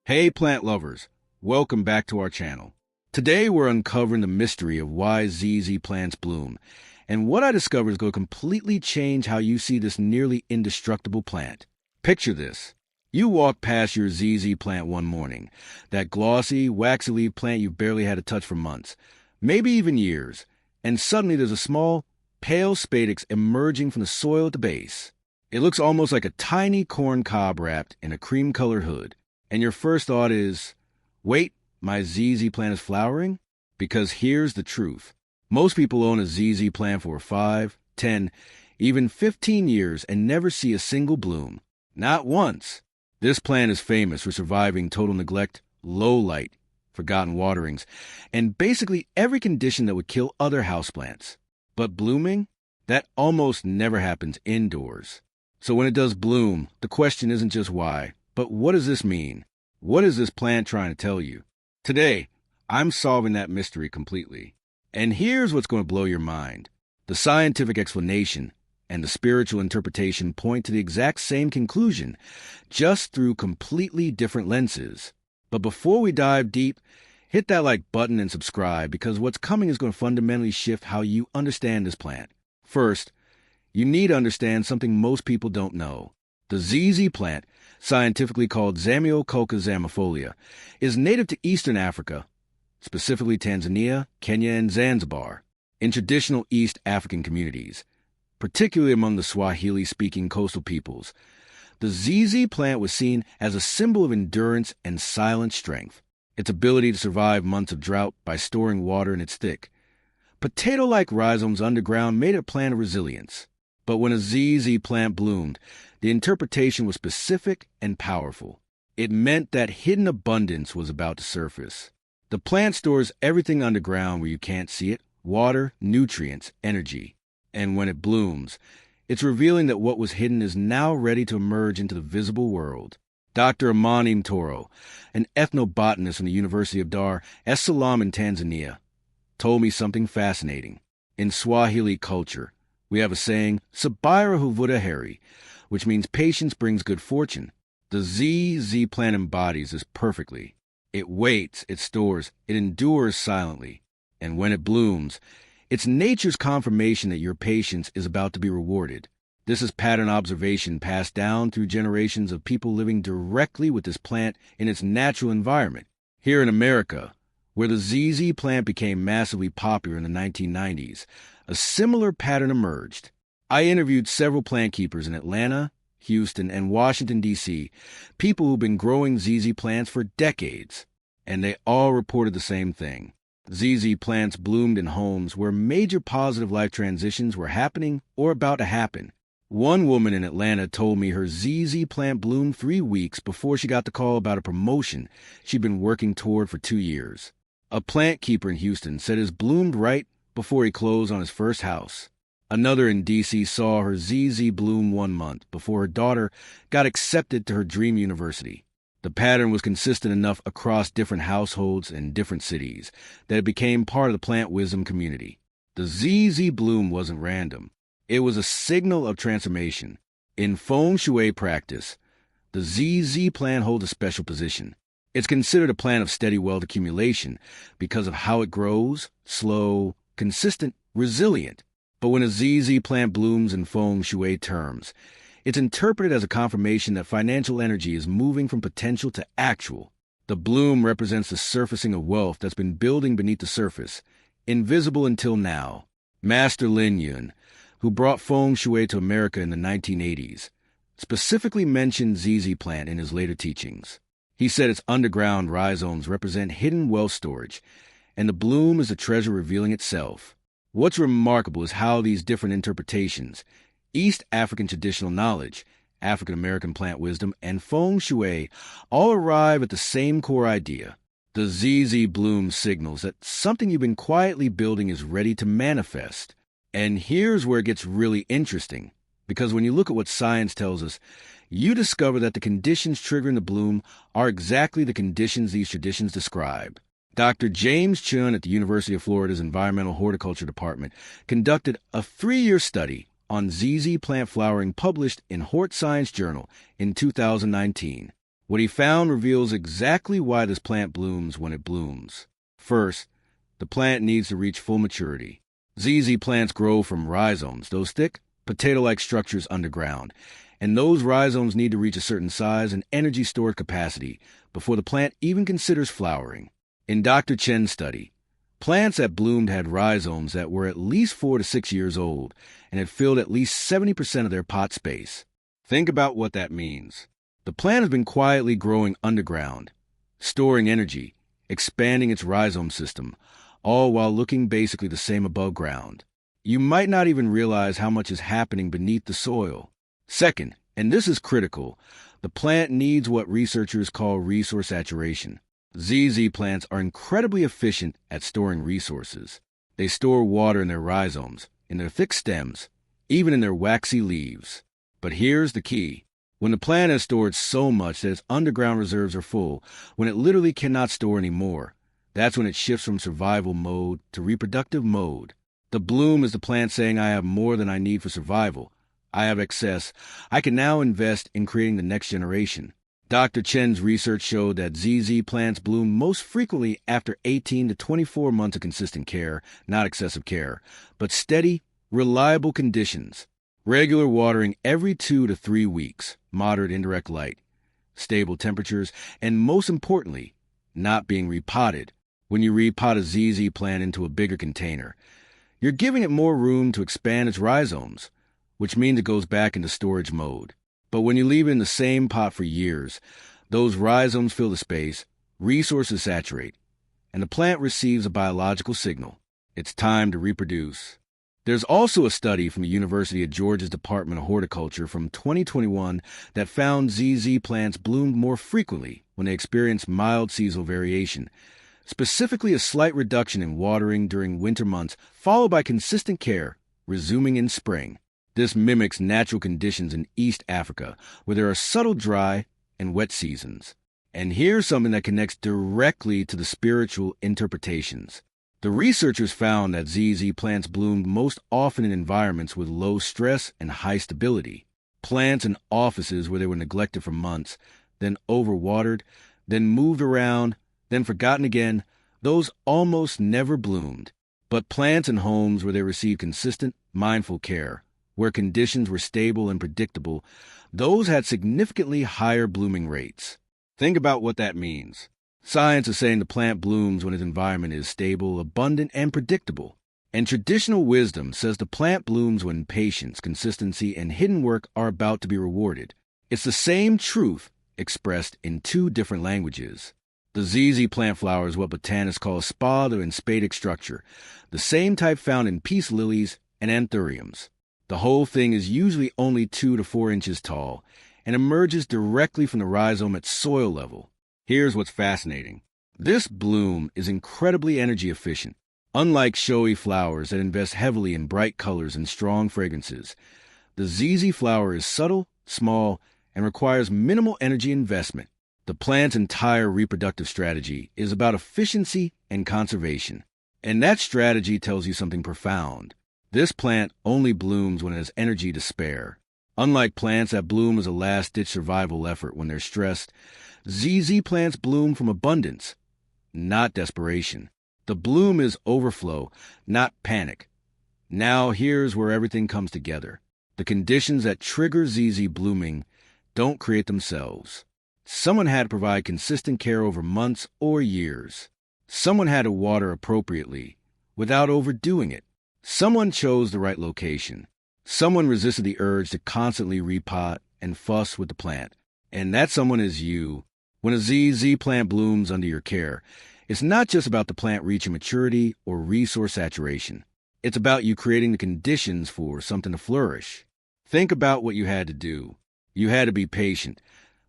Hey plant lovers, welcome back to our channel. Today we're uncovering the mystery of why ZZ plants bloom, and what I discovered is going to completely change how you see this nearly indestructible plant. Picture this. You walk past your ZZ plant one morning, that glossy, waxy leaf plant you've barely had a touch for months, maybe even years, and suddenly there's a small, pale spadix emerging from the soil at the base. It looks almost like a tiny corn cob wrapped in a cream-colored hood. And your first thought is, wait, my ZZ plant is flowering? Because here's the truth. Most people own a ZZ plant for 5, 10, even 15 years and never see a single bloom. Not once. This plant is famous for surviving total neglect, low light, forgotten waterings, and basically every condition that would kill other houseplants. But blooming? That almost never happens indoors. So when it does bloom, the question isn't just why, but what does this mean? What is this plant trying to tell you? Today, I'm solving that mystery completely. And here's what's going to blow your mind. The scientific explanation and the spiritual interpretation point to the exact same conclusion, just through completely different lenses. But before we dive deep, hit that like button and subscribe, because what's coming is going to fundamentally shift how you understand this plant. First, you need to understand something most people don't know. The ZZ plant, scientifically called Zamioculcas zamiifolia, is native to Eastern Africa, specifically Tanzania, Kenya, and Zanzibar, in traditional East African communities, particularly among the Swahili-speaking coastal peoples. The ZZ plant was seen as a symbol of endurance and silent strength, its ability to survive months of drought by storing water in its thick. Potato-like rhizomes underground made it a plant of resilience. But when a ZZ plant bloomed, the interpretation was specific and powerful. It meant that hidden abundance was about to surface. The plant stores everything underground where you can't see it: water, nutrients, energy. And when it blooms, it's revealing that what was hidden is now ready to emerge into the visible world. Dr. Amani Mtoro, an ethnobotanist from the University of Dar es Salaam in Tanzania, told me something fascinating. In Swahili culture, we have a saying, Subira huvuta heri, which means patience brings good fortune. The ZZ plant embodies this perfectly. It waits, it stores, it endures silently. And when it blooms, it's nature's confirmation that your patience is about to be rewarded. This is pattern observation passed down through generations of people living directly with this plant in its natural environment. Here in America, where the ZZ plant became massively popular in the 1990s, a similar pattern emerged. I interviewed several plant keepers in Atlanta, Houston, and Washington, D.C., people who've been growing ZZ plants for decades, and they all reported the same thing. ZZ plants bloomed in homes where major positive life transitions were happening or about to happen. One woman in Atlanta told me her ZZ plant bloomed 3 weeks before she got the call about a promotion she'd been working toward for 2 years. A plant keeper in Houston said his bloomed right before he closed on his first house. Another in D.C. saw her ZZ bloom 1 month before her daughter got accepted to her dream university. The pattern was consistent enough across different households and different cities that it became part of the plant wisdom community. The ZZ bloom wasn't random. It was a signal of transformation. In feng shui practice, the ZZ plant holds a special position. It's considered a plant of steady wealth accumulation because of how it grows: slow, consistent, resilient. But when a ZZ plant blooms in feng shui terms, it's interpreted as a confirmation that financial energy is moving from potential to actual. The bloom represents the surfacing of wealth that's been building beneath the surface, invisible until now. Master Lin Yun, who brought feng shui to America in the 1980s, specifically mentioned ZZ plant in his later teachings. He said its underground rhizomes represent hidden wealth storage, and the bloom is the treasure revealing itself. What's remarkable is how these different interpretations, East African traditional knowledge, African American plant wisdom, and feng shui, all arrive at the same core idea. The ZZ bloom signals that something you've been quietly building is ready to manifest. And here's where it gets really interesting, because when you look at what science tells us, you discover that the conditions triggering the bloom are exactly the conditions these traditions describe. Dr. James Chun at the University of Florida's Environmental Horticulture Department conducted a 3-year study on ZZ plant flowering published in Hort Science Journal in 2019. What he found reveals exactly why this plant blooms when it blooms. First, the plant needs to reach full maturity. ZZ plants grow from rhizomes, those thick, potato-like structures underground, and those rhizomes need to reach a certain size and energy storage capacity before the plant even considers flowering. In Dr. Chen's study, plants that bloomed had rhizomes that were at least 4 to 6 years old and had filled at least 70% of their pot space. Think about what that means. The plant has been quietly growing underground, storing energy, expanding its rhizome system, all while looking basically the same above ground. You might not even realize how much is happening beneath the soil. Second, and this is critical, the plant needs what researchers call resource saturation. ZZ plants are incredibly efficient at storing resources. They store water in their rhizomes, in their thick stems, even in their waxy leaves. But here's the key. When the plant has stored so much that its underground reserves are full, when it literally cannot store anymore, that's when it shifts from survival mode to reproductive mode. The bloom is the plant saying, I have more than I need for survival. I have excess. I can now invest in creating the next generation. Dr. Chen's research showed that ZZ plants bloom most frequently after 18 to 24 months of consistent care, not excessive care, but steady, reliable conditions. Regular watering every 2 to 3 weeks, moderate indirect light, stable temperatures, and most importantly, not being repotted. When you repot a ZZ plant into a bigger container, you're giving it more room to expand its rhizomes, which means it goes back into storage mode. But when you leave it in the same pot for years, those rhizomes fill the space, resources saturate, and the plant receives a biological signal. It's time to reproduce. There's also a study from the University of Georgia's Department of Horticulture from 2021 that found ZZ plants bloomed more frequently when they experienced mild seasonal variation, specifically a slight reduction in watering during winter months, followed by consistent care, resuming in spring. This mimics natural conditions in East Africa, where there are subtle dry and wet seasons. And here's something that connects directly to the spiritual interpretations. The researchers found that ZZ plants bloomed most often in environments with low stress and high stability. Plants in offices where they were neglected for months, then overwatered, then moved around, then forgotten again, those almost never bloomed. But plants in homes where they received consistent, mindful care, where conditions were stable and predictable, those had significantly higher blooming rates. Think about what that means. Science is saying the plant blooms when its environment is stable, abundant, and predictable. And traditional wisdom says the plant blooms when patience, consistency, and hidden work are about to be rewarded. It's the same truth expressed in 2 different languages. The ZZ plant flower is what botanists call a spathe and spadix structure, the same type found in peace lilies and anthuriums. The whole thing is usually only 2 to 4 inches tall and emerges directly from the rhizome at soil level. Here's what's fascinating. This bloom is incredibly energy efficient. Unlike showy flowers that invest heavily in bright colors and strong fragrances, the ZZ flower is subtle, small, and requires minimal energy investment. The plant's entire reproductive strategy is about efficiency and conservation. And that strategy tells you something profound. This plant only blooms when it has energy to spare. Unlike plants that bloom as a last-ditch survival effort when they're stressed, ZZ plants bloom from abundance, not desperation. The bloom is overflow, not panic. Now here's where everything comes together. The conditions that trigger ZZ blooming don't create themselves. Someone had to provide consistent care over months or years. Someone had to water appropriately, without overdoing it. Someone chose the right location. Someone resisted the urge to constantly repot and fuss with the plant. And that someone is you. When a ZZ plant blooms under your care, it's not just about the plant reaching maturity or resource saturation. It's about you creating the conditions for something to flourish. Think about what you had to do. You had to be patient.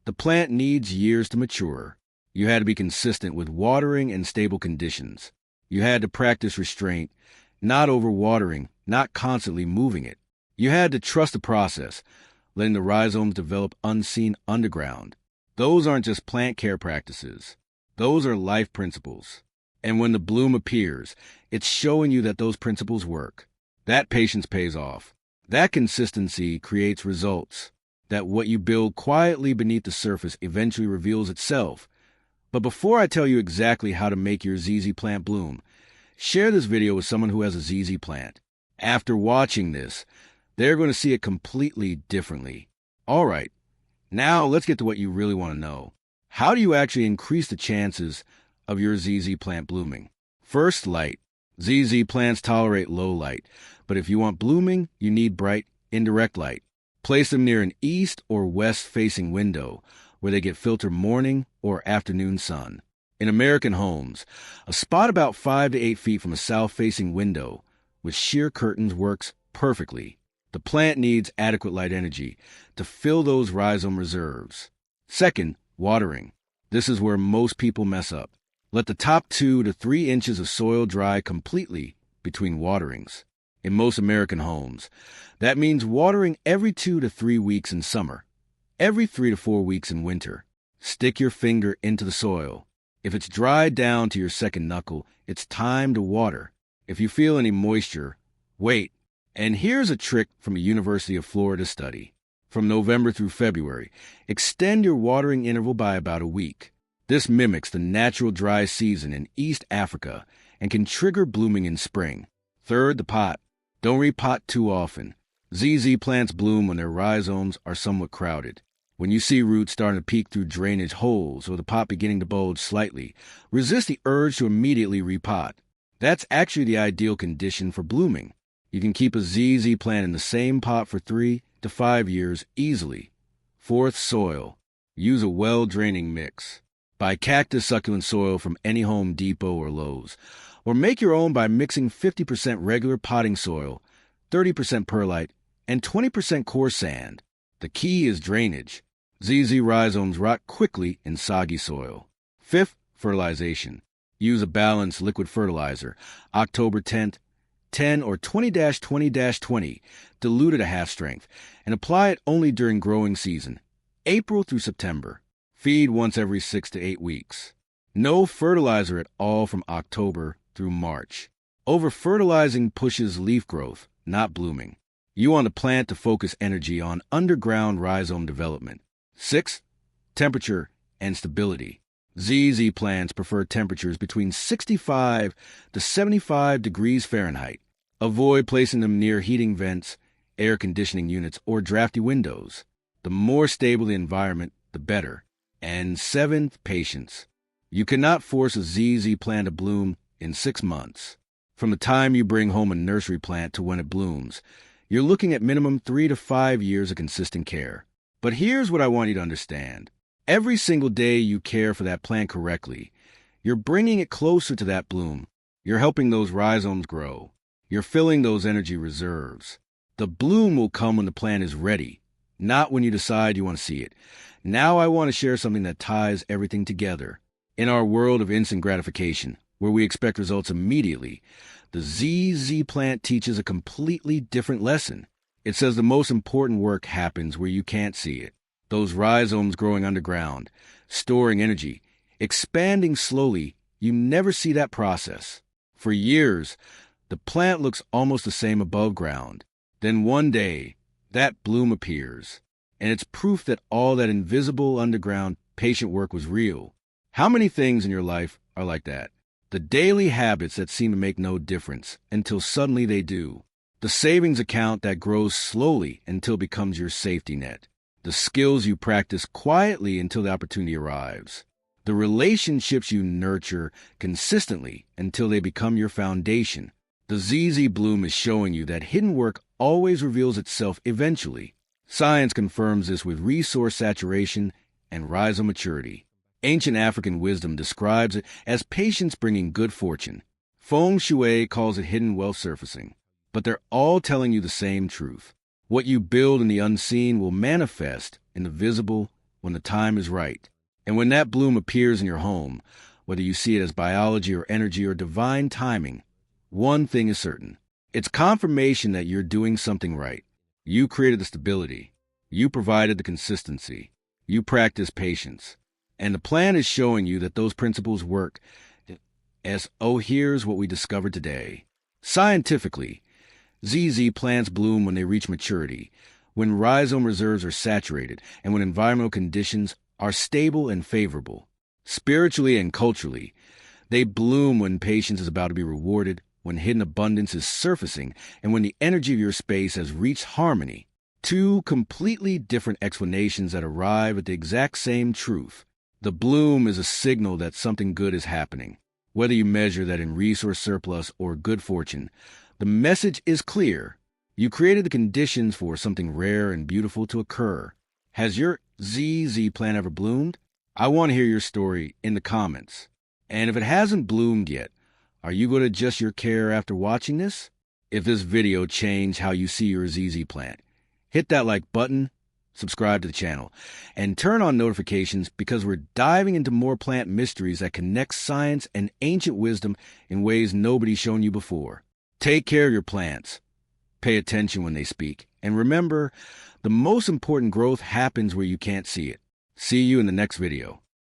The plant needs years to mature. You had to be consistent with watering and stable conditions. You had to practice restraint, not overwatering, not constantly moving it. You had to trust the process, letting the rhizomes develop unseen underground. Those aren't just plant care practices. Those are life principles. And when the bloom appears, it's showing you that those principles work. That patience pays off. That consistency creates results. that what you build quietly beneath the surface eventually reveals itself. But before I tell you exactly how to make your ZZ plant bloom, share this video with someone who has a ZZ plant. After watching this, they're going to see it completely differently. All right, now let's get to what you really want to know. How do you actually increase the chances of your ZZ plant blooming? First, light. ZZ plants tolerate low light, but if you want blooming, you need bright, indirect light. Place them near an east or west-facing window where they get filtered morning or afternoon sun. In American homes, a spot about 5 to 8 feet from a south-facing window with sheer curtains works perfectly. The plant needs adequate light energy to fill those rhizome reserves. Second, watering. This is where most people mess up. Let the top 2 to 3 inches of soil dry completely between waterings. In most American homes, that means watering every 2 to 3 weeks in summer, every 3 to 4 weeks in winter. Stick your finger into the soil. If it's dried down to your second knuckle, it's time to water. If you feel any moisture, wait. And here's a trick from a University of Florida study. From November through February, extend your watering interval by about a week. This mimics the natural dry season in East Africa and can trigger blooming in spring. Third, the pot. Don't repot too often. ZZ plants bloom when their rhizomes are somewhat crowded. When you see roots starting to peek through drainage holes or the pot beginning to bulge slightly, resist the urge to immediately repot. That's actually the ideal condition for blooming. You can keep a ZZ plant in the same pot for 3 to 5 years easily. Fourth, soil. Use a well-draining mix. Buy cactus succulent soil from any Home Depot or Lowe's, or make your own by mixing 50% regular potting soil, 30% perlite, and 20% coarse sand. The key is drainage. ZZ rhizomes rot quickly in soggy soil. Fifth, fertilization. Use a balanced liquid fertilizer, October 10th, 10 or 20-20-20, diluted a half strength, and apply it only during growing season, April through September. Feed once every 6 to 8 weeks. No fertilizer at all from October through March. Over-fertilizing pushes leaf growth, not blooming. You want a plant to focus energy on underground rhizome development. Sixth, temperature and stability. ZZ plants prefer temperatures between 65 to 75 degrees Fahrenheit. Avoid placing them near heating vents, air conditioning units, or drafty windows. The more stable the environment, the better. And seventh, patience. You cannot force a ZZ plant to bloom in 6 months. From the time you bring home a nursery plant to when it blooms, you're looking at minimum 3 to 5 years of consistent care. But here's what I want you to understand. Every single day you care for that plant correctly, you're bringing it closer to that bloom. You're helping those rhizomes grow. You're filling those energy reserves. The bloom will come when the plant is ready, not when you decide you want to see it. Now I want to share something that ties everything together. In our world of instant gratification, where we expect results immediately, the ZZ plant teaches a completely different lesson. It says the most important work happens where you can't see it. Those rhizomes growing underground, storing energy, expanding slowly, you never see that process. For years, the plant looks almost the same above ground. Then one day, that bloom appears, and it's proof that all that invisible underground patient work was real. How many things in your life are like that? The daily habits that seem to make no difference until suddenly they do. The savings account that grows slowly until it becomes your safety net. The skills you practice quietly until the opportunity arrives. The relationships you nurture consistently until they become your foundation. The ZZ bloom is showing you that hidden work always reveals itself eventually. Science confirms this with resource saturation and rhizome maturity. Ancient African wisdom describes it as patience bringing good fortune. Feng Shui calls it hidden wealth surfacing. But they're all telling you the same truth. What you build in the unseen will manifest in the visible when the time is right. And when that bloom appears in your home, whether you see it as biology or energy or divine timing, one thing is certain. It's confirmation that you're doing something right. You created the stability. You provided the consistency. You practiced patience. And the plan is showing you that those principles work. Here's what we discovered today. Scientifically, ZZ plants bloom when they reach maturity, when rhizome reserves are saturated, and when environmental conditions are stable and favorable. Spiritually and culturally, they bloom when patience is about to be rewarded, when hidden abundance is surfacing, and when the energy of your space has reached harmony. Two completely different explanations that arrive at the exact same truth. The bloom is a signal that something good is happening. Whether you measure that in resource surplus or good fortune, the message is clear. You created the conditions for something rare and beautiful to occur. Has your ZZ plant ever bloomed? I want to hear your story in the comments. And if it hasn't bloomed yet, are you going to adjust your care after watching this? If this video changed how you see your ZZ plant, hit that like button, subscribe to the channel, and turn on notifications because we're diving into more plant mysteries that connect science and ancient wisdom in ways nobody's shown you before. Take care of your plants. Pay attention when they speak. And remember, the most important growth happens where you can't see it. See you in the next video.